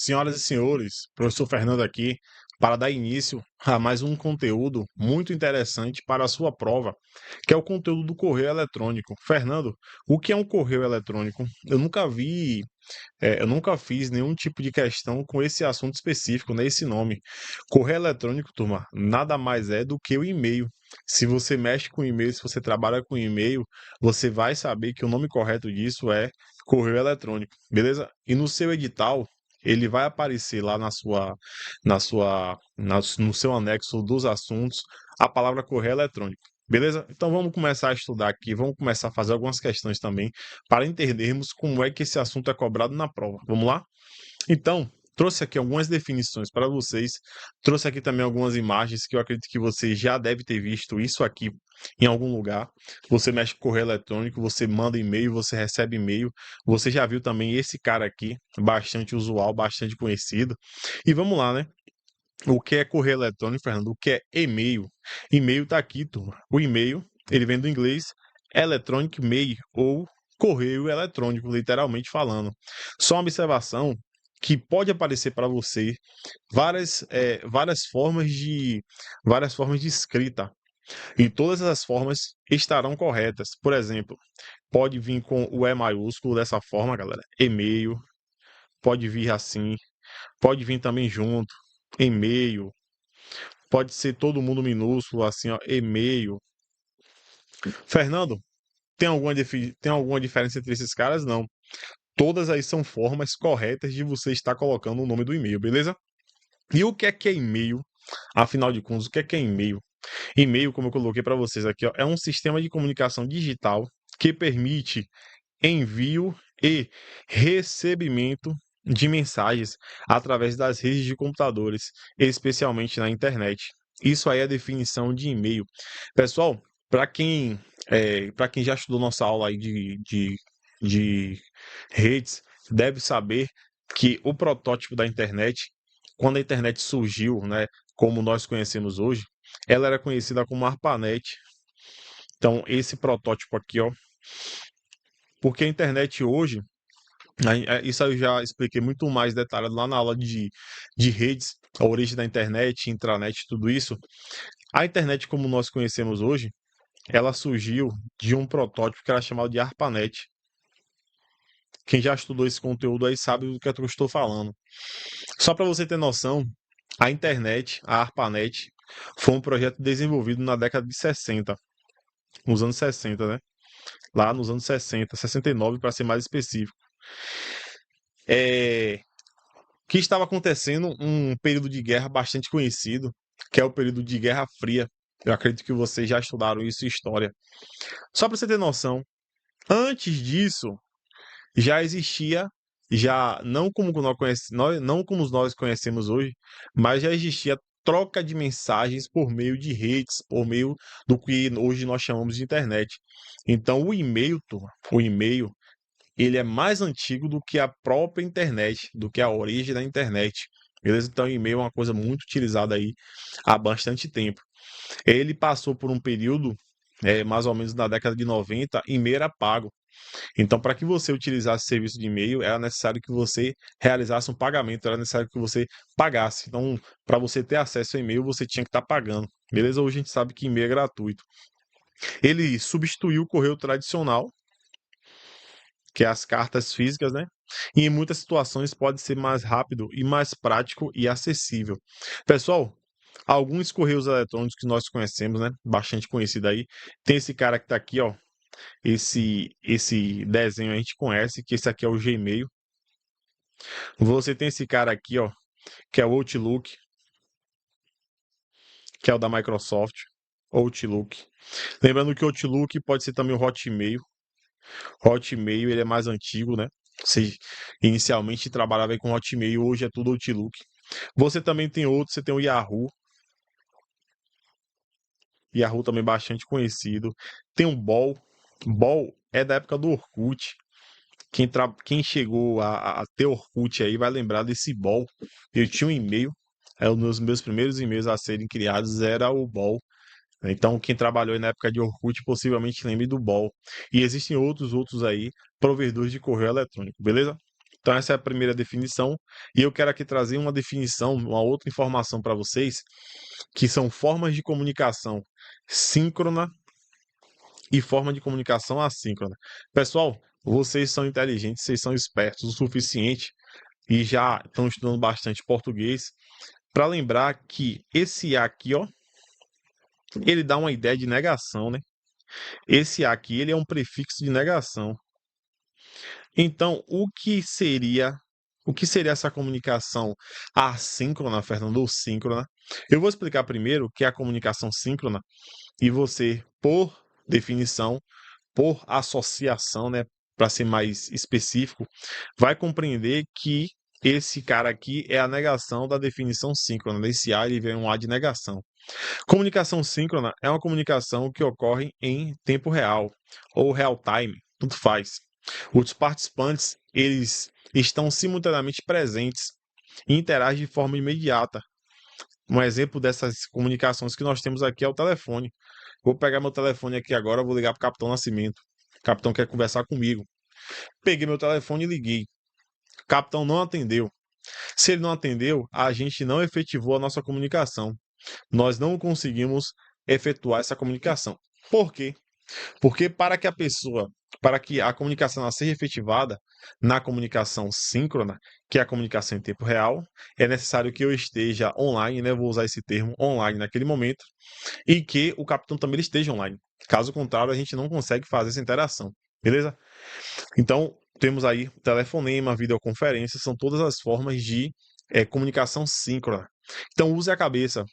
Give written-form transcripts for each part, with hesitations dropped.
Senhoras e senhores, professor Fernando aqui para dar início a mais um conteúdo muito interessante para a sua prova, que é o conteúdo do correio eletrônico. Fernando, o que é um correio eletrônico? Eu nunca fiz nenhum tipo de questão com esse assunto específico, né? Esse nome. Correio eletrônico, turma, nada mais é do que o e-mail. Se você mexe com e-mail, se você trabalha com e-mail, você vai saber que o nome correto disso é correio eletrônico, beleza? E no seu edital, ele vai aparecer lá no seu anexo dos assuntos a palavra correio eletrônico. Beleza? Então vamos começar a estudar aqui, vamos começar a fazer algumas questões também para entendermos como é que esse assunto é cobrado na prova. Vamos lá? Então, trouxe aqui algumas definições para vocês, trouxe aqui também algumas imagens que eu acredito que você já deve ter visto isso aqui em algum lugar. Você mexe com correio eletrônico, você manda e-mail, você recebe e-mail. Você já viu também esse cara aqui, bastante usual, bastante conhecido. E vamos lá, né? O que é correio eletrônico, Fernando? O que é e-mail? E-mail tá aqui, turma. O e-mail, ele vem do inglês electronic mail ou correio eletrônico, literalmente falando. Só uma observação que pode aparecer para você várias, várias formas de escrita. E todas essas formas estarão corretas. Por exemplo, pode vir com o E maiúsculo dessa forma, galera. E-mail. Pode vir assim. Pode vir também junto. E-mail. Pode ser todo mundo minúsculo, assim, ó, e-mail. Fernando, tem alguma diferença entre esses caras? Não. Todas aí são formas corretas de você estar colocando o nome do e-mail, beleza? E o que é e-mail? Afinal de contas, o que é e-mail? E-mail, como eu coloquei para vocês aqui, ó, é um sistema de comunicação digital que permite envio e recebimento de mensagens através das redes de computadores, especialmente na internet. Isso aí é a definição de e-mail. Pessoal, para quem já estudou nossa aula aí de redes, deve saber que o protótipo da internet, quando a internet surgiu, né, como nós conhecemos hoje, ela era conhecida como ARPANET. Então, esse protótipo aqui, ó, porque a internet hoje, isso eu já expliquei muito mais detalhado lá na aula de redes, a origem da internet, intranet, tudo isso. A internet, como nós conhecemos hoje, ela surgiu de um protótipo que era chamado de ARPANET. Quem já estudou esse conteúdo aí sabe do que eu estou falando. Só para você ter noção, a internet, a ARPANET, foi um projeto desenvolvido na década de 60, nos anos 60, né? Lá nos anos 60, 69 para ser mais específico. Que estava acontecendo um período de guerra bastante conhecido, que é o período de Guerra Fria. Eu acredito que vocês já estudaram isso em história. Só para você ter noção, antes disso já existia, já não como nós conhecemos hoje, mas já existia troca de mensagens por meio de redes, por meio do que hoje nós chamamos de internet. Então o e-mail, turma, o e-mail ele é mais antigo do que a própria internet, do que a origem da internet. Beleza? Então, o e-mail é uma coisa muito utilizada aí há bastante tempo. Ele passou por um período, mais ou menos na década de 90, e-mail era pago. Então, para que você utilizasse serviço de e-mail, era necessário que você realizasse um pagamento, era necessário que você pagasse. Então, para você ter acesso ao e-mail, você tinha que estar pagando. Beleza? Hoje a gente sabe que e-mail é gratuito. Ele substituiu o correio tradicional, que é as cartas físicas, né? E em muitas situações pode ser mais rápido e mais prático e acessível. Pessoal, alguns correios eletrônicos que nós conhecemos, né? Bastante conhecido aí. Tem esse cara que tá aqui, ó. Esse desenho a gente conhece, que esse aqui é o Gmail. Você tem esse cara aqui, ó, que é o Outlook, que é o da Microsoft. Outlook. Lembrando que o Outlook pode ser também o Hotmail. Hotmail ele é mais antigo, né? Você inicialmente trabalhava aí com Hotmail, hoje é tudo Outlook. Você também tem outro, você tem o Yahoo. Yahoo também bastante conhecido. Tem o Ball. Ball é da época do Orkut. Quem chegou a ter Orkut aí vai lembrar desse Ball. Eu tinha um e-mail. Um dos meus primeiros e-mails a serem criados era o Ball. Então, quem trabalhou aí na época de Orkut possivelmente lembre do Ball. E existem outros aí, provedores de correio eletrônico, beleza? Então, essa é a primeira definição. E eu quero aqui trazer uma definição, uma outra informação para vocês, que são formas de comunicação síncrona e forma de comunicação assíncrona. Pessoal, vocês são inteligentes, vocês são espertos o suficiente e já estão estudando bastante português para lembrar que esse A aqui, ó, ele dá uma ideia de negação, né? Esse A aqui, ele é um prefixo de negação. Então, o que seria essa comunicação assíncrona, Fernando, ou síncrona? Eu vou explicar primeiro o que é a comunicação síncrona e você, por definição, por associação, né, para ser mais específico, vai compreender que esse cara aqui é a negação da definição síncrona. Nesse A ele vem um A de negação. Comunicação síncrona é uma comunicação que ocorre em tempo real ou real time, tanto faz. Os participantes, eles estão simultaneamente presentes e interagem de forma imediata. Um exemplo dessas comunicações que nós temos aqui é o telefone. Vou pegar meu telefone aqui agora, vou ligar para o Capitão Nascimento. O capitão quer conversar comigo. Peguei meu telefone e liguei. O capitão não atendeu. Se ele não atendeu, a gente não efetivou a nossa comunicação. Nós não conseguimos efetuar essa comunicação. Por quê? Porque para que a comunicação seja efetivada na comunicação síncrona, que é a comunicação em tempo real, é necessário que eu esteja online, né? Vou usar esse termo online naquele momento, e que o capitão também esteja online. Caso contrário, a gente não consegue fazer essa interação, beleza? Então, temos aí telefonema, videoconferência, são todas as formas de comunicação síncrona. Então, use a cabeça.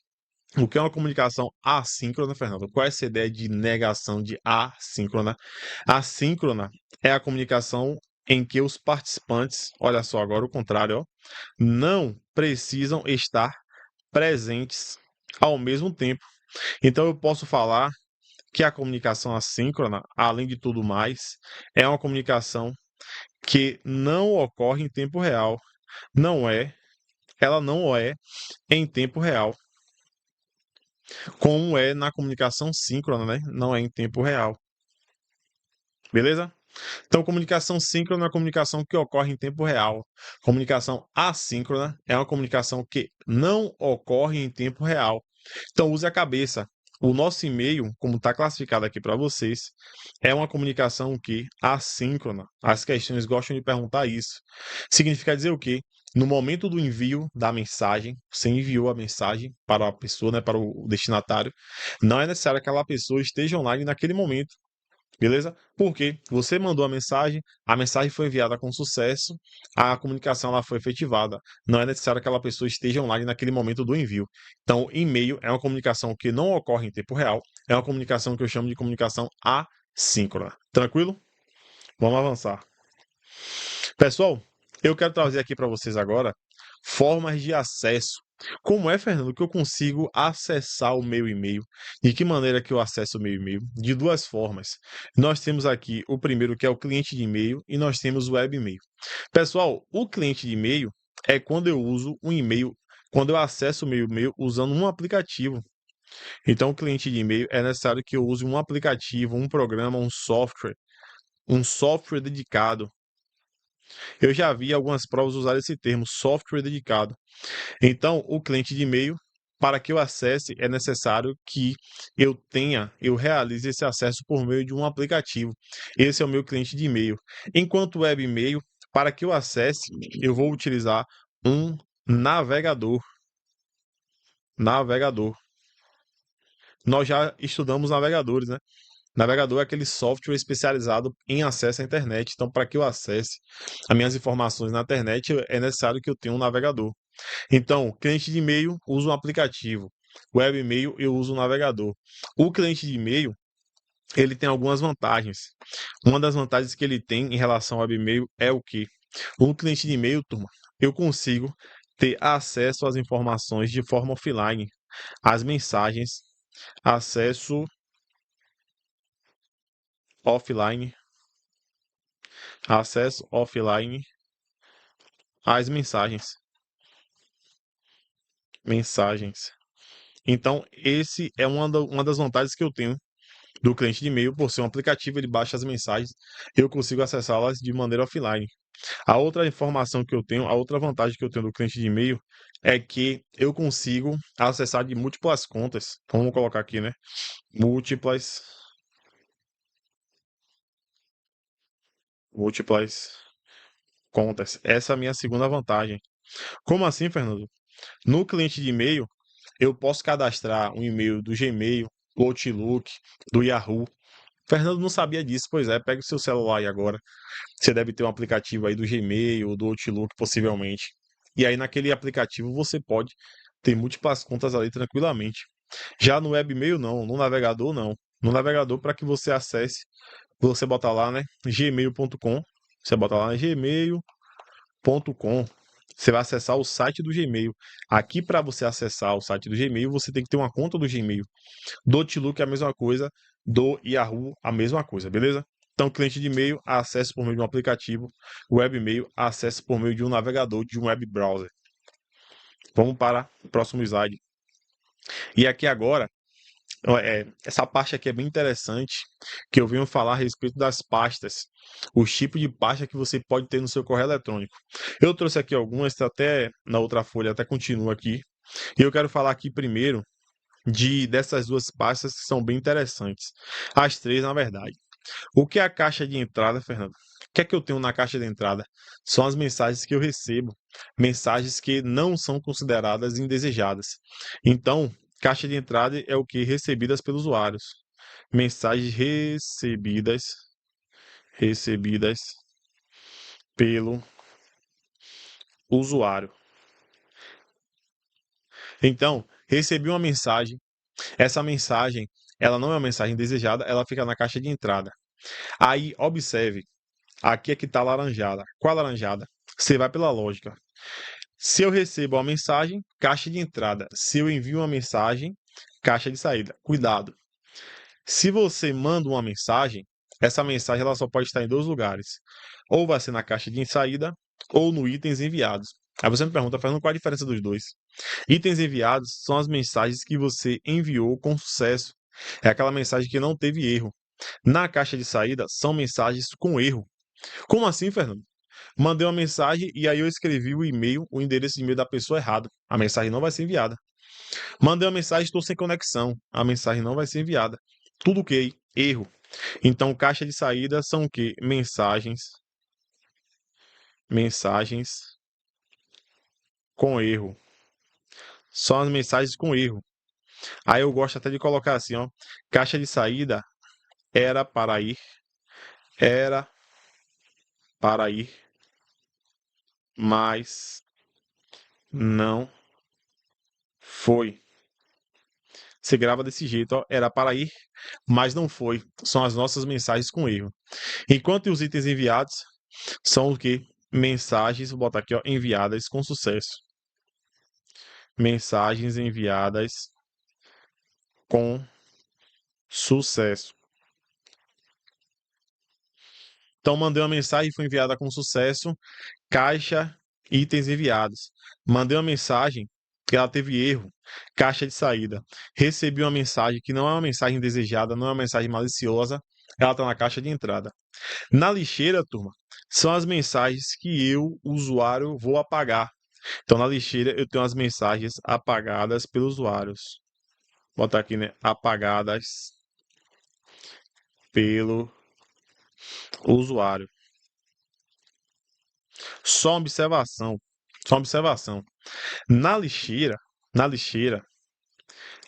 O que é uma comunicação assíncrona, Fernando? Qual é essa ideia de negação de assíncrona? Assíncrona é a comunicação em que os participantes, olha só, agora o contrário, ó, não precisam estar presentes ao mesmo tempo. Então eu posso falar que a comunicação assíncrona, além de tudo mais, é uma comunicação que não ocorre em tempo real. Ela não é em tempo real, como é na comunicação síncrona, né? Não é em tempo real. Beleza? Então, comunicação síncrona é uma comunicação que ocorre em tempo real. Comunicação assíncrona é uma comunicação que não ocorre em tempo real. Então, use a cabeça. O nosso e-mail, como está classificado aqui para vocês, é uma comunicação que assíncrona. As questões gostam de perguntar isso. Significa dizer o quê? No momento do envio da mensagem, você enviou a mensagem para a pessoa, né, para o destinatário, não é necessário que aquela pessoa esteja online naquele momento. Beleza? Porque você mandou a mensagem foi enviada com sucesso, a comunicação ela foi efetivada. Não é necessário que aquela pessoa esteja online naquele momento do envio. Então, e-mail é uma comunicação que não ocorre em tempo real, é uma comunicação que eu chamo de comunicação assíncrona. Tranquilo? Vamos avançar. Pessoal, eu quero trazer aqui para vocês agora formas de acesso. Como é, Fernando, que eu consigo acessar o meu e-mail? De que maneira que eu acesso o meu e-mail? De duas formas. Nós temos aqui o primeiro, que é o cliente de e-mail, e nós temos o web e-mail. Pessoal, o cliente de e-mail é quando eu uso um e-mail, quando eu acesso o meu e-mail usando um aplicativo. Então, o cliente de e-mail é necessário que eu use um aplicativo, um programa, um software dedicado. Eu já vi algumas provas usar esse termo, software dedicado. Então, o cliente de e-mail, para que eu acesse, é necessário que eu realize esse acesso por meio de um aplicativo. Esse é o meu cliente de e-mail. Enquanto web e-mail, para que eu acesse, eu vou utilizar um navegador. Navegador. Nós já estudamos navegadores, né? Navegador é aquele software especializado em acesso à internet. Então, para que eu acesse as minhas informações na internet, é necessário que eu tenha um navegador. Então, cliente de e-mail usa um aplicativo. Web e-mail eu uso um navegador. O cliente de e-mail, ele tem algumas vantagens. Uma das vantagens que ele tem em relação ao web e-mail é o quê? O cliente de e-mail, turma, eu consigo ter acesso às informações de forma offline, às mensagens, acesso offline, acesso offline às mensagens. Então, esse é uma das vantagens que eu tenho do cliente de e-mail, por ser um aplicativo, ele baixa as mensagens, eu consigo acessá-las de maneira offline. A outra informação que eu tenho, a outra vantagem que eu tenho do cliente de e-mail é que eu consigo acessar de múltiplas contas. Vamos colocar aqui, né? Múltiplas contas. Essa é a minha segunda vantagem. Como assim, Fernando? No cliente de e-mail, eu posso cadastrar um e-mail do Gmail, do Outlook, do Yahoo. Fernando não sabia disso, pois é, pega o seu celular aí agora. Você deve ter um aplicativo aí do Gmail ou do Outlook, possivelmente. E aí, naquele aplicativo, você pode ter múltiplas contas ali tranquilamente. Já no webmail, não. No navegador, não. No navegador, para que você acesse, você bota lá, né? Gmail.com. Você bota lá, né? Gmail.com. Você vai acessar o site do Gmail. Aqui, para você acessar o site do Gmail, você tem que ter uma conta do Gmail. Do Outlook é a mesma coisa, do Yahoo a mesma coisa, beleza? Então, cliente de e-mail, acesso por meio de um aplicativo, webmail, acesso por meio de um navegador, de um web browser. Vamos para o próximo slide. E aqui agora, essa parte aqui é bem interessante, que eu venho falar a respeito das pastas, os tipos de pasta que você pode ter no seu correio eletrônico. Eu trouxe aqui algumas, até na outra folha, até continua aqui. E eu quero falar aqui primeiro dessas duas pastas que são bem interessantes. As três, na verdade. O que é a caixa de entrada, Fernando? O que é que eu tenho na caixa de entrada? São as mensagens que eu recebo, mensagens que não são consideradas indesejadas. Então, caixa de entrada é o que? Recebidas pelos usuários. Mensagens recebidas pelo usuário. Então, recebi uma mensagem. Essa mensagem, ela não é uma mensagem desejada, ela fica na caixa de entrada. Aí, observe, aqui é que está laranjada. Qual a laranjada? Você vai pela lógica. Se eu recebo uma mensagem, caixa de entrada. Se eu envio uma mensagem, caixa de saída. Cuidado. Se você manda uma mensagem, essa mensagem ela só pode estar em dois lugares. Ou vai ser na caixa de saída, ou no itens enviados. Aí você me pergunta, Fernando, qual a diferença dos dois? Itens enviados são as mensagens que você enviou com sucesso. É aquela mensagem que não teve erro. Na caixa de saída, são mensagens com erro. Como assim, Fernando? Mandei uma mensagem e aí eu escrevi o e-mail, o endereço de e-mail da pessoa errado. A mensagem não vai ser enviada. Mandei uma mensagem, estou sem conexão. A mensagem não vai ser enviada. Tudo ok, erro. Então, caixa de saída são o quê? Mensagens com erro. São as mensagens com erro. Aí eu gosto até de colocar assim, ó. Caixa de saída era para ir, era para ir, mas não foi. Você grava desse jeito, ó. Era para ir, mas não foi. São as nossas mensagens com erro. Enquanto os itens enviados são o quê? Mensagens, vou botar aqui, ó, enviadas com sucesso. Mensagens enviadas com sucesso. Então, mandei uma mensagem, foi enviada com sucesso. Caixa, itens enviados. Mandei uma mensagem que ela teve erro. Caixa de saída. Recebi uma mensagem que não é uma mensagem desejada, não é uma mensagem maliciosa. Ela está na caixa de entrada. Na lixeira, turma, são as mensagens que eu, usuário, vou apagar. Então, na lixeira, eu tenho as mensagens apagadas pelos usuários. Vou botar aqui, né? Apagadas pelo usuário. Só uma observação. Só uma observação. Na lixeira, na lixeira,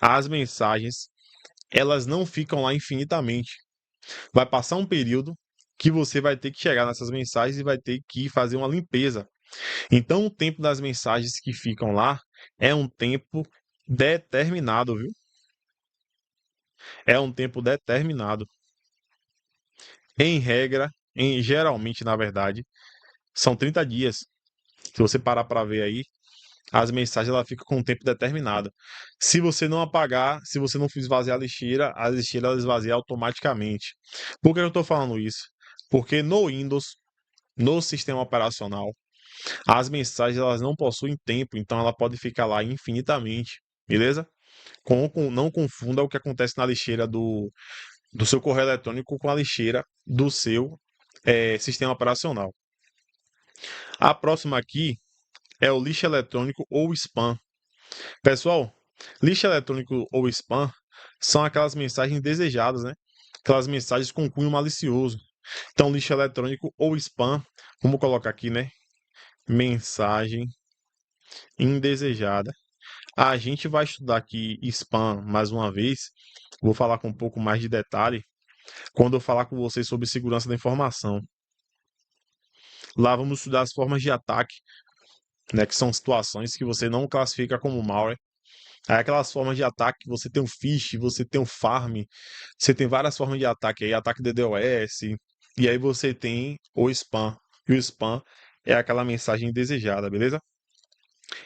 as mensagens, elas não ficam lá infinitamente. Vai passar um período que você vai ter que chegar nessas mensagens e vai ter que fazer uma limpeza. Então, o tempo das mensagens que ficam lá é um tempo determinado, viu? É um tempo determinado. Em regra, geralmente, na verdade, são 30 dias. Se você parar para ver aí, as mensagens ela fica com um tempo determinado. Se você não apagar, se você não esvaziar a lixeira ela esvazia automaticamente. Por que eu estou falando isso? Porque no Windows, no sistema operacional, as mensagens elas não possuem tempo, então ela pode ficar lá infinitamente, beleza? Não confunda o que acontece na lixeira do seu correio eletrônico com a lixeira do seu sistema operacional. A próxima aqui é o lixo eletrônico ou spam. Pessoal, lixo eletrônico ou spam são aquelas mensagens desejadas, né? Aquelas mensagens com cunho malicioso. Então, lixo eletrônico ou spam, vamos colocar aqui, né? Mensagem indesejada. A gente vai estudar aqui spam mais uma vez. Vou falar com um pouco mais de detalhe quando eu falar com vocês sobre segurança da informação. Lá vamos estudar as formas de ataque, né? Que são situações que você não classifica como malware. Aí aquelas formas de ataque, você tem o phish, você tem o farm, você tem várias formas de ataque aí, ataque DDoS, e aí você tem o spam. E o spam é aquela mensagem indesejada, beleza?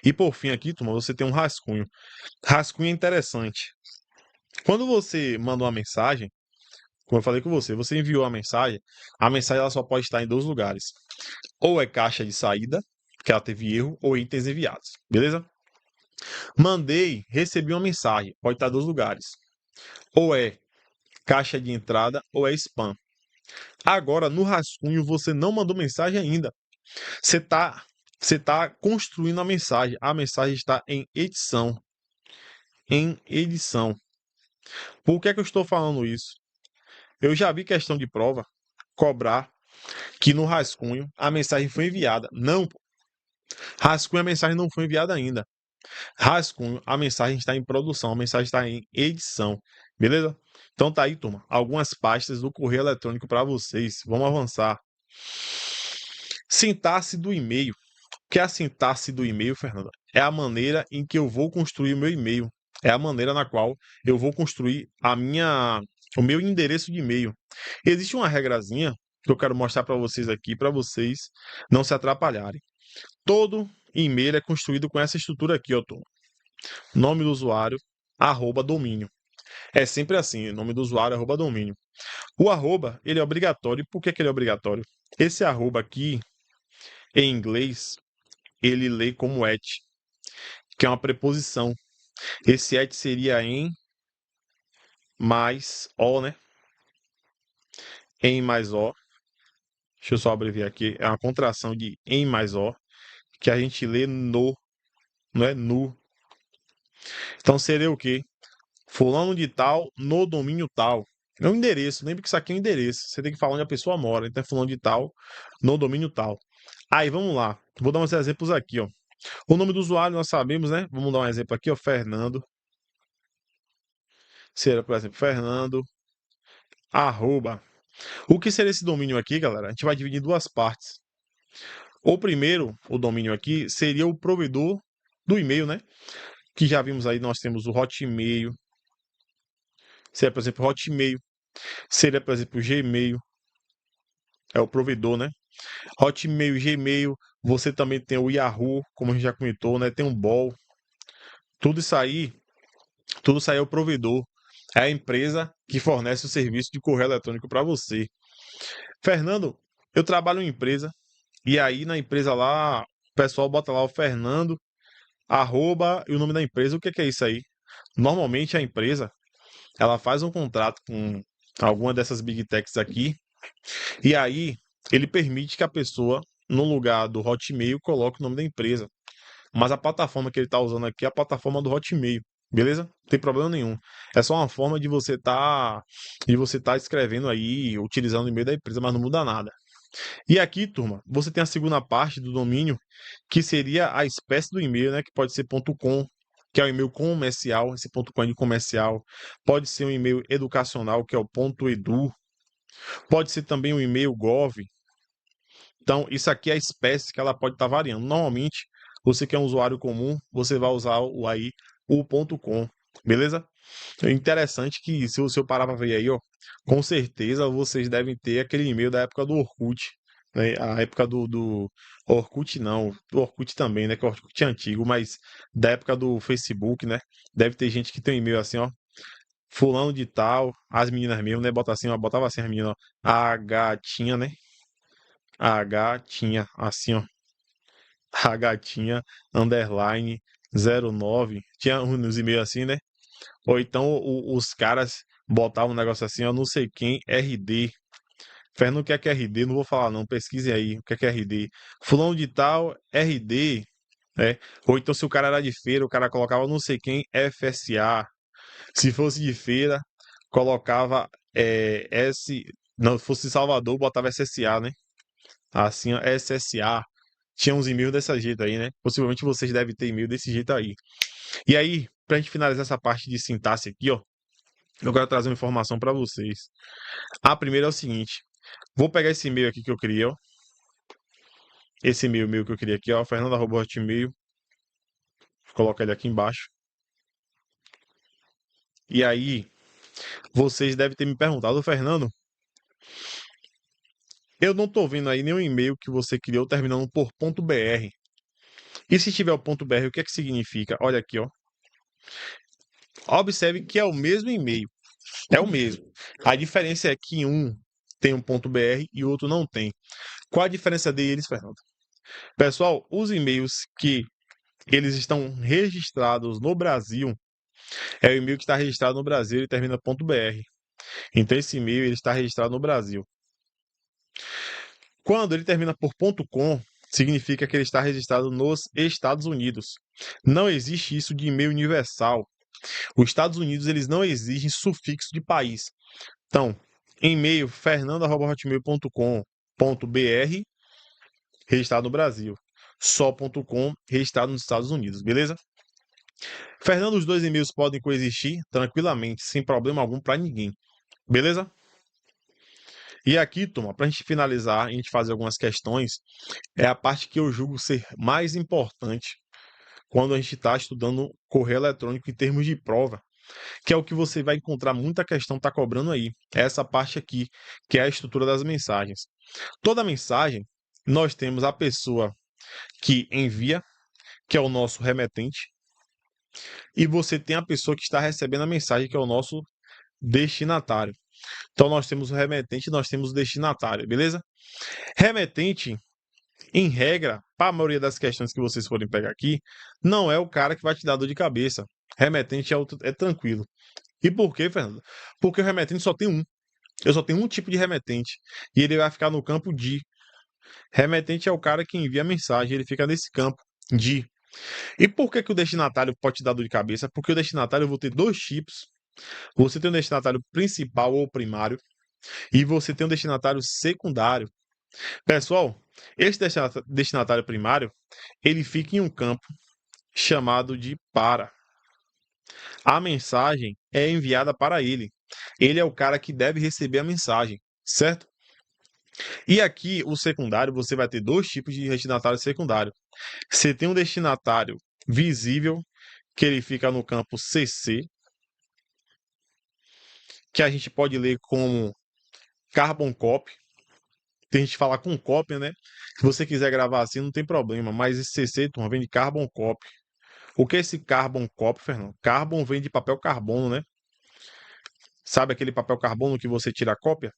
E por fim aqui, turma, você tem um rascunho. Rascunho é interessante. Quando você manda uma mensagem, como eu falei com você, você enviou a mensagem ela só pode estar em dois lugares. Ou é caixa de saída, que ela teve erro, ou itens enviados, beleza? Mandei, recebi uma mensagem, pode estar em dois lugares. Ou é caixa de entrada ou é spam. Agora, no rascunho, você não mandou mensagem ainda. Você tá construindo a mensagem está em edição. Em edição. Por que é que eu estou falando isso? Eu já vi questão de prova cobrar que no rascunho a mensagem foi enviada. Não, rascunho a mensagem não foi enviada ainda. Rascunho, a mensagem está em produção, a mensagem está em edição. Beleza? Então tá aí, turma. Algumas pastas do correio eletrônico para vocês. Vamos avançar. Sintaxe do e-mail. O que é a sintaxe do e-mail, Fernanda? É a maneira em que eu vou construir o meu e-mail. É a maneira na qual eu vou construir o meu endereço de e-mail. Existe uma regrazinha que eu quero mostrar para vocês aqui, para vocês não se atrapalharem. Todo e-mail é construído com essa estrutura aqui, ó, turma. Nome do usuário, @domínio. É sempre assim, nome do usuário, @domínio. O arroba, ele é obrigatório. Por que que ele é obrigatório? Esse arroba aqui, em inglês, ele lê como at, que é uma preposição. Esse at seria em mais o, né? Em mais o. Deixa eu só abreviar aqui. É uma contração de em mais o, que a gente lê no, não é nu. Então seria o quê? Fulano de tal no domínio tal. É um endereço. Lembre que isso aqui é um endereço. Você tem que falar onde a pessoa mora. Então é fulano de tal no domínio tal. Aí vamos lá. Vou dar uns exemplos aqui, ó. O nome do usuário nós sabemos, né? Vamos dar um exemplo aqui, ó. Fernando. Seria, por exemplo, Fernando, arroba. O que seria esse domínio aqui, galera? A gente vai dividir em duas partes. O primeiro, o domínio aqui, seria o provedor do e-mail, né? Que já vimos aí, nós temos o Hotmail. Seria, por exemplo, Hotmail. Seria, por exemplo, o Gmail. É o provedor, né? Hotmail, Gmail. Você também tem o Yahoo, como a gente já comentou, né? Tem um Ball. Tudo isso aí é o provedor. É a empresa que fornece o serviço de correio eletrônico para você. Fernando, eu trabalho em empresa. E aí na empresa lá, o pessoal bota lá o Fernando, arroba e o nome da empresa. O que é isso aí? Normalmente a empresa, ela faz um contrato com alguma dessas big techs aqui, e aí ele permite que a pessoa, no lugar do Hotmail, coloque o nome da empresa. Mas a plataforma que ele está usando aqui é a plataforma do Hotmail, beleza? Não tem problema nenhum. É só uma forma de você tá escrevendo aí, utilizando o e-mail da empresa, mas não muda nada. E aqui, turma, você tem a segunda parte do domínio, que seria a espécie do e-mail, né? Que pode ser .com, que é o e-mail comercial, esse .com é de comercial. Pode ser um e-mail educacional, que é o .edu. Pode ser também um e-mail gov. Então, isso aqui é a espécie que ela pode estar variando. Normalmente, você que é um usuário comum, você vai usar o .com, beleza? É interessante que, se eu parar para ver aí, ó, com certeza vocês devem ter aquele e-mail da época do Orkut, né? A época do Orkut não, do Orkut também, né? Que o Orkut é antigo, mas da época do Facebook, né? Deve ter gente que tem um e-mail assim, ó, fulano de tal, as meninas mesmo, né? Bota assim, ó, botava assim as meninas, ó, a gatinha, né? A gatinha, assim, ó, a gatinha, underline 09, tinha uns e-mails assim, né? Ou então os caras botava um negócio assim, ó, não sei quem, RD. Fernando, o que é RD? Não vou falar não, pesquise aí, o que é RD. Fulano de tal, RD, né? Ou então se o cara era de feira, o cara colocava não sei quem, FSA. Se fosse de feira, colocava S... Não, se fosse de Salvador, botava SSA, né? Assim, ó, SSA. Tinha uns e-mails dessa jeito aí, né? Possivelmente vocês devem ter e-mail desse jeito aí. E aí, pra gente finalizar essa parte de sintaxe aqui, ó, eu quero trazer uma informação para vocês. A primeira é o seguinte: vou pegar esse e-mail aqui que eu criei, ó. Esse e-mail meu que eu criei aqui, ó, fernando@hotmail. Vou colocar ele aqui embaixo. E aí, vocês devem ter me perguntado, Fernando, eu não tô vendo aí nenhum e-mail que você criou terminando por .br. E se tiver o .br, o que é que significa? Olha aqui, ó. Observe que é o mesmo e-mail. É o mesmo. A diferença é que um tem um .br e o outro não tem. Qual a diferença deles, Fernando? Pessoal, os e-mails que eles estão registrados no Brasil, é o e-mail que está registrado no Brasil e termina .br. Então esse e-mail ele está registrado no Brasil. Quando ele termina por .com, significa que ele está registrado nos Estados Unidos. Não existe isso de e-mail universal. Os Estados Unidos eles não exigem sufixo de país. Então, e-mail fernando@hotmail.com.br registrado no Brasil. Só.com registrado nos Estados Unidos, beleza? Fernando, os dois e-mails podem coexistir tranquilamente, sem problema algum para ninguém. Beleza? E aqui, turma, para a gente finalizar, a gente fazer algumas questões, é a parte que eu julgo ser mais importante quando a gente está estudando correio eletrônico em termos de prova, que é o que você vai encontrar muita questão tá cobrando aí. É essa parte aqui, que é a estrutura das mensagens. Toda mensagem, nós temos a pessoa que envia, que é o nosso remetente, e você tem a pessoa que está recebendo a mensagem, que é o nosso destinatário. Então nós temos o remetente e nós temos o destinatário, beleza? Remetente, em regra, para a maioria das questões que vocês forem pegar aqui, não é o cara que vai te dar dor de cabeça. Remetente é tranquilo. E por quê, Fernando? Porque o remetente só tem um. Eu só tenho um tipo de remetente. E ele vai ficar no campo de. Remetente é o cara que envia a mensagem, ele fica nesse campo de. E por que o destinatário pode te dar dor de cabeça? Porque o destinatário eu vou ter dois tipos. Você tem um destinatário principal ou primário e você tem um destinatário secundário. Pessoal, esse destinatário primário, ele fica em um campo chamado de para. A mensagem é enviada para ele. Ele é o cara que deve receber a mensagem, certo? E aqui, o secundário, você vai ter dois tipos de destinatário secundário. Você tem um destinatário visível, que ele fica no campo CC, que a gente pode ler como Carbon Copy. Tem gente que fala com cópia, né? Se você quiser gravar assim, não tem problema. Mas esse CC, turma, vem de Carbon Copy. O que é esse Carbon Copy, Fernando? Carbon vem de papel carbono, né? Sabe aquele papel carbono que você tira a cópia?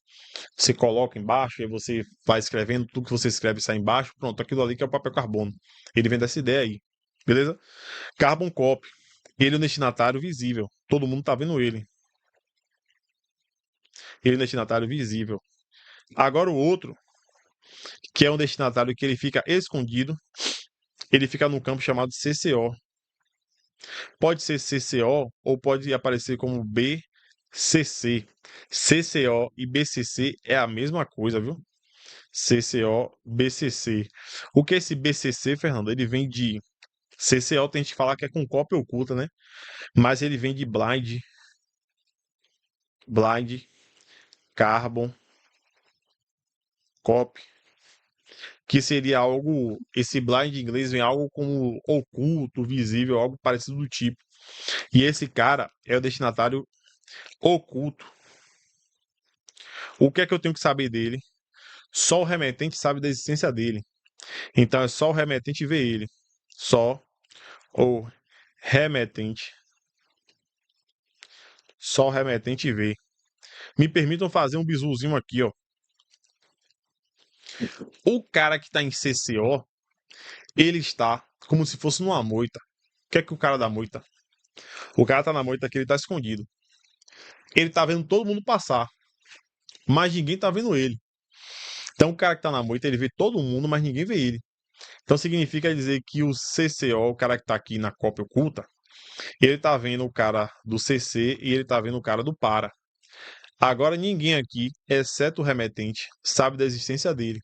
Você coloca embaixo e você vai escrevendo, tudo que você escreve sai embaixo. Pronto, aquilo ali que é o papel carbono. Ele vem dessa ideia aí. Beleza? Carbon Copy. Ele é o destinatário visível. Todo mundo tá vendo ele. Ele é o destinatário visível. Agora o outro, que é um destinatário que ele fica escondido, ele fica no campo chamado CCO. Pode ser CCO ou pode aparecer como BCC. CCO e BCC é a mesma coisa, viu? CCO, BCC. O que é esse BCC, Fernando? Ele vem de CCO, tem gente que falar que é com cópia oculta, né? Mas ele vem de blind, carbon, copy, que seria algo, esse blind em inglês vem algo como oculto, visível, algo parecido do tipo. E esse cara é o destinatário oculto. O que é que eu tenho que saber dele? Só o remetente sabe da existência dele. Então é só o remetente ver ele. Só o remetente. Só o remetente ver. Me permitam fazer um bizuzinho aqui, ó. O cara que está em CCO, ele está como se fosse numa moita. O que é que o cara da moita? O cara tá na moita que ele tá escondido. ele tá vendo todo mundo passar, mas ninguém tá vendo ele. Então o cara que tá na moita, ele vê todo mundo, mas ninguém vê ele. Então significa dizer que o CCO, o cara que tá aqui na cópia oculta, ele tá vendo o cara do CC e ele tá vendo o cara do para. Agora ninguém aqui, exceto o remetente, sabe da existência dele.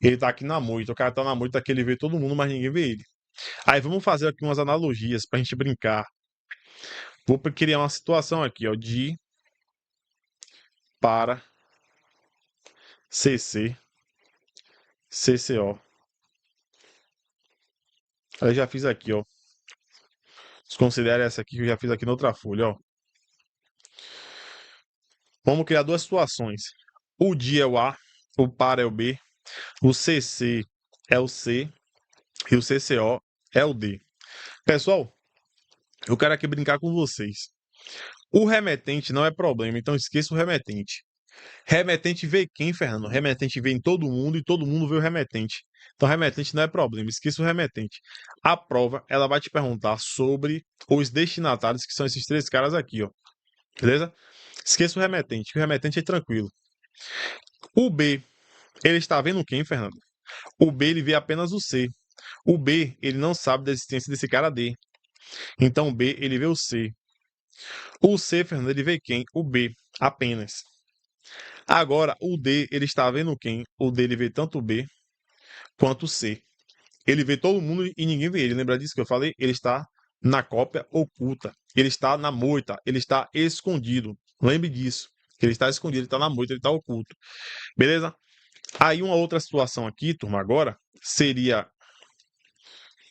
Ele tá aqui na moita, o cara tá na moita que ele vê todo mundo, mas ninguém vê ele. Aí vamos fazer aqui umas analogias pra gente brincar. Vou criar uma situação aqui, ó, de para CC, CCO. Aí já fiz aqui, ó. Desconsidere essa aqui que eu já fiz aqui na outra folha, ó. Vamos criar duas situações. O dia é o A, o para é o B, o CC é o C e o CCO é o D. Pessoal, eu quero aqui brincar com vocês. O remetente não é problema, então esqueça o remetente. Remetente vê quem, Fernando? Remetente vê em todo mundo e todo mundo vê o remetente. Então, remetente não é problema, esqueça o remetente. A prova, ela vai te perguntar sobre os destinatários, que são esses três caras aqui, ó. Beleza? Esqueça o remetente, que o remetente é tranquilo. O B, ele está vendo quem, Fernando? O B, ele vê apenas o C. O B, ele não sabe da existência desse cara D. Então, o B, ele vê o C. O C, Fernando, ele vê quem? O B, apenas. Agora, o D, ele está vendo quem? O D, ele vê tanto o B quanto o C. Ele vê todo mundo e ninguém vê ele. Lembra disso que eu falei? Ele está na cópia oculta. Ele está na moita. Ele está escondido. Lembre disso. Ele está escondido, ele está na moita, ele está oculto. Beleza? Aí uma outra situação aqui, turma, agora, seria...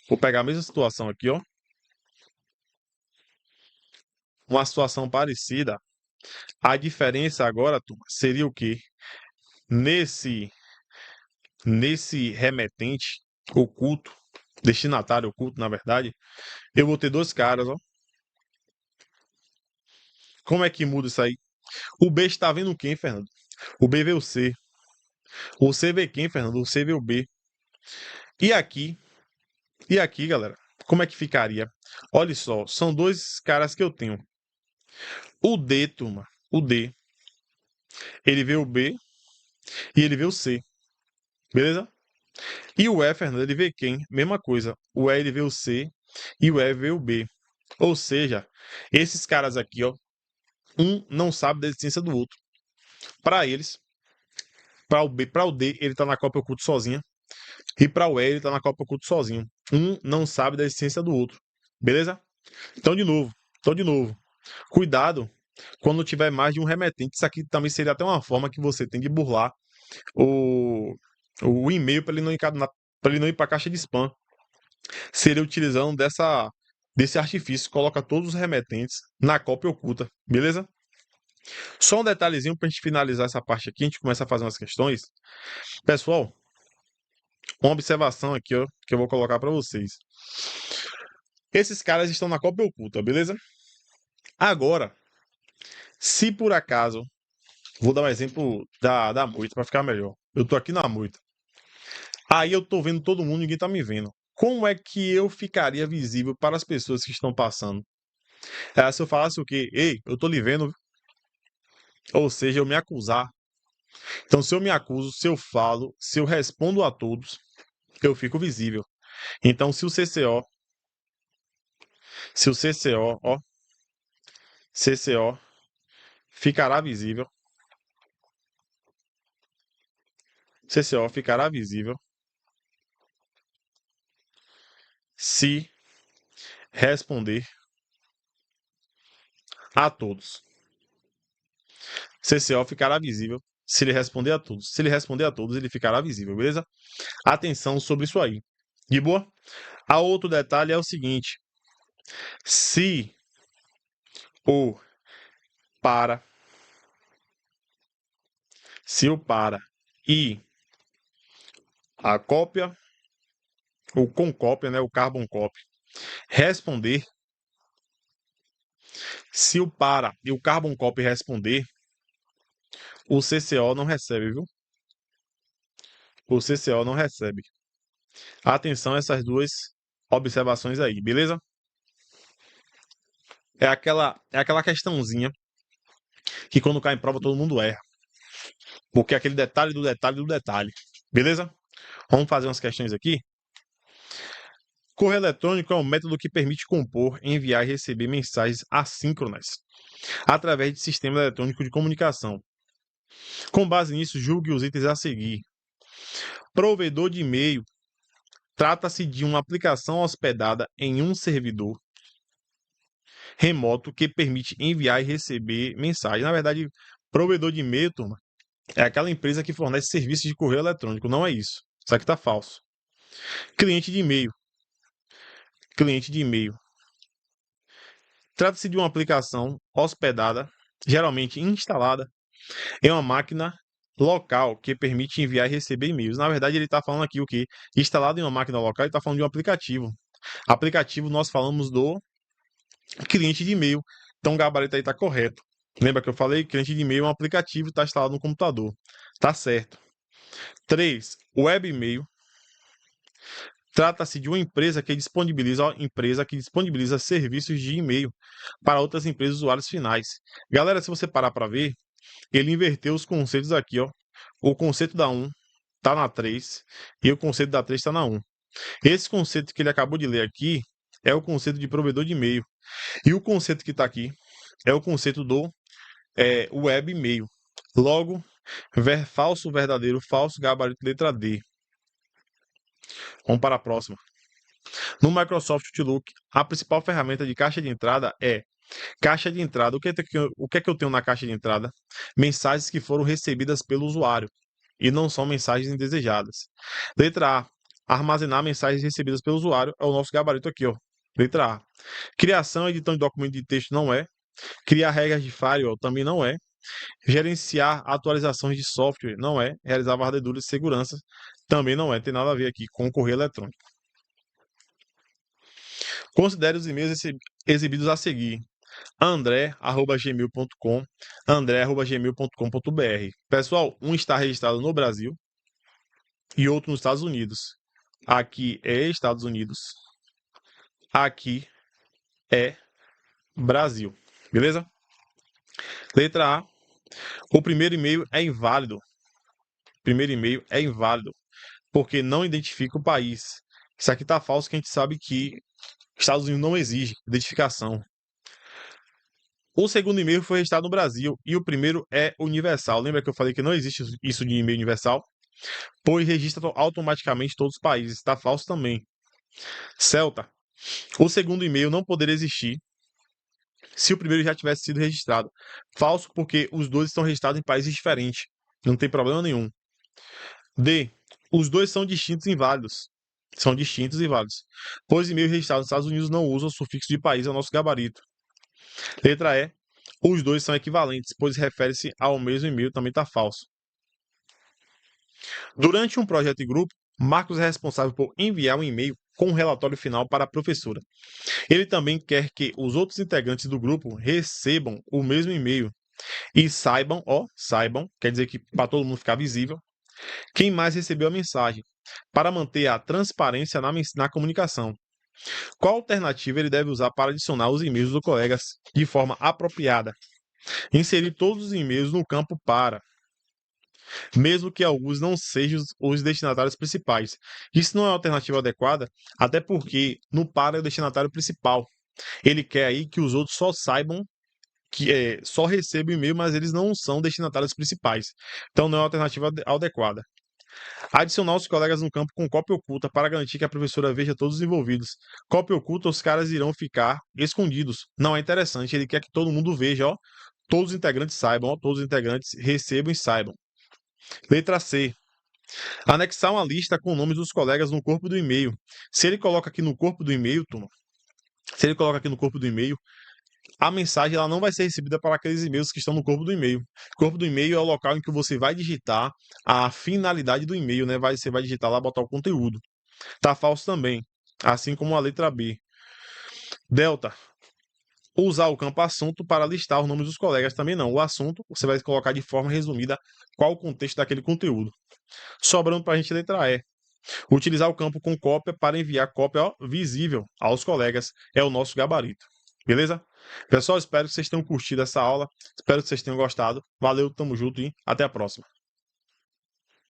Vou pegar a mesma situação aqui, ó. Uma situação parecida. A diferença agora, turma, seria o quê? Nesse remetente oculto, destinatário oculto, na verdade, eu vou ter dois caras, ó. Como é que muda isso aí? O B está vendo quem, Fernando? O B vê o C. O C vê quem, Fernando? O C vê o B. E aqui, galera, como é que ficaria? Olha só, são dois caras que eu tenho. O D, turma, o D, ele vê o B e ele vê o C. Beleza? E o E, Fernando, ele vê quem? Mesma coisa. O E, ele vê o C e o E vê o B. Ou seja, esses caras aqui, ó, um não sabe da existência do outro. Para eles, para o B, para o D, ele tá na Copa Oculto sozinha. E para o E, ele tá na Copa Oculto sozinho. Um não sabe da existência do outro. Beleza? Então, de novo. Cuidado quando tiver mais de um remetente. Isso aqui também seria até uma forma que você tem de burlar o, o e-mail para ele não ir para a caixa de spam. Seria utilizando desse artifício. Coloca todos os remetentes na cópia oculta. Beleza? Só um detalhezinho para a gente finalizar essa parte aqui. A gente começa a fazer umas questões. Pessoal, uma observação aqui, ó, que eu vou colocar para vocês. Esses caras estão na cópia oculta, beleza? Agora, se por acaso, vou dar um exemplo da moita para ficar melhor. Eu tô aqui na moita. Aí eu tô vendo todo mundo, ninguém tá me vendo. Como é que eu ficaria visível para as pessoas que estão passando? Se eu falasse o quê? Ei, eu tô lhe vendo. Ou seja, eu me acusar. Então, se eu me acuso, se eu falo, se eu respondo a todos, eu fico visível. Então, se o CCO, ó, CCO ficará visível. CCO ficará visível se responder a todos. CCO ficará visível se ele responder a todos. Se ele responder a todos, ele ficará visível, beleza? Atenção sobre isso aí. De boa? A outro detalhe é o seguinte: se o para, se o para e a cópia, ou com cópia, né, o carbon copy, responder, se o para e o carbon copy responder, o CCO não recebe, viu? O CCO não recebe. Atenção a essas duas observações aí, beleza? É aquela questãozinha que quando cai em prova todo mundo erra. Porque é aquele detalhe do detalhe do detalhe. Beleza? Vamos fazer umas questões aqui. Correio eletrônico é um método que permite compor, enviar e receber mensagens assíncronas através de sistema eletrônico de comunicação. Com base nisso, julgue os itens a seguir. Provedor de e-mail. Trata-se de uma aplicação hospedada em um servidor remoto que permite enviar e receber mensagens. Na verdade, provedor de e-mail, turma, é aquela empresa que fornece serviços de correio eletrônico. Não é isso. Isso aqui está falso. Cliente de e-mail. Cliente de e-mail. Trata-se de uma aplicação hospedada, geralmente instalada, em uma máquina local que permite enviar e receber e-mails. Na verdade, ele está falando aqui o quê? Instalado em uma máquina local, ele está falando de um aplicativo. Aplicativo, nós falamos do cliente de e-mail. Então, o gabarito aí está correto. Lembra que eu falei? Cliente de e-mail é um aplicativo, está instalado no computador. Tá certo. 3. Web e-mail. Trata-se de uma empresa que disponibiliza serviços de e-mail para outras empresas usuários finais. Galera, se você parar para ver, ele inverteu os conceitos aqui, ó. O conceito da 1 está na 3 e o conceito da 3 está na 1. Esse conceito que ele acabou de ler aqui é o conceito de provedor de e-mail. E o conceito que está aqui é o conceito do web e-mail. Logo, falso, verdadeiro, falso, gabarito, letra D. Vamos para a próxima. No Microsoft Outlook, a principal ferramenta de caixa de entrada é caixa de entrada. O que é que eu tenho na caixa de entrada? Mensagens que foram recebidas pelo usuário e não são mensagens indesejadas. Letra A. Armazenar mensagens recebidas pelo usuário é o nosso gabarito aqui, ó. Letra A. Criação e edição de documento de texto não é. Criar regras de firewall também não é. Gerenciar atualizações de software não é. Realizar varreduras de segurança também não é. Tem nada a ver aqui com o correio eletrônico. Considere os e-mails exibidos a seguir. andré@gmail.com, andré@gmail.com.br. Pessoal, um está registrado no Brasil e outro nos Estados Unidos. Aqui é Estados Unidos, aqui é Brasil. Beleza? Letra A. O primeiro e-mail é inválido. Primeiro e-mail é inválido, porque não identifica o país. Isso aqui tá falso, que a gente sabe que Estados Unidos não exige identificação. O segundo e-mail foi registrado no Brasil e o primeiro é universal. Lembra que eu falei que não existe isso de e-mail universal? Pois registra automaticamente todos os países. Está falso também. Celta. O segundo e-mail não poderia existir se o primeiro já tivesse sido registrado. Falso, porque os dois estão registrados em países diferentes. Não tem problema nenhum. D. Os dois são distintos e inválidos. São distintos e válidos. Pois e-mail registrado nos Estados Unidos não usa o sufixo de país ao nosso gabarito. Letra E. Os dois são equivalentes, pois refere-se ao mesmo e-mail, também está falso. Durante um projeto de grupo, Marcos é responsável por enviar um e-mail com um relatório final para a professora. Ele também quer que os outros integrantes do grupo recebam o mesmo e-mail e saibam, quer dizer que para todo mundo ficar visível, quem mais recebeu a mensagem, para manter a transparência na comunicação. Qual alternativa ele deve usar para adicionar os e-mails dos colegas de forma apropriada? Inserir todos os e-mails no campo para, mesmo que alguns não sejam os destinatários principais. Isso não é uma alternativa adequada, até porque no para é o destinatário principal. Ele quer aí que os outros só saibam que só recebem o e-mail, mas eles não são destinatários principais. Então não é uma alternativa adequada. Adicionar os colegas no campo com cópia oculta para garantir que a professora veja todos os envolvidos. Cópia oculta, os caras irão ficar escondidos. Não é interessante, ele quer que todo mundo veja, ó. Todos os integrantes saibam, ó, todos os integrantes recebam e saibam. Letra C. Anexar uma lista com nomes dos colegas no corpo do e-mail. Se ele coloca aqui no corpo do e-mail, turma, a mensagem ela não vai ser recebida para aqueles e-mails que estão no corpo do e-mail. O corpo do e-mail é o local em que você vai digitar a finalidade do e-mail, né? Você vai digitar lá, botar o conteúdo. Tá falso também, assim como a letra B. Delta. Usar o campo assunto para listar os nomes dos colegas também não. O assunto, você vai colocar de forma resumida qual o contexto daquele conteúdo. Sobrando para a gente a letra E. Utilizar o campo com cópia para enviar cópia visível aos colegas é o nosso gabarito. Beleza? Pessoal, espero que vocês tenham curtido essa aula. Espero que vocês tenham gostado. Valeu, tamo junto e até a próxima.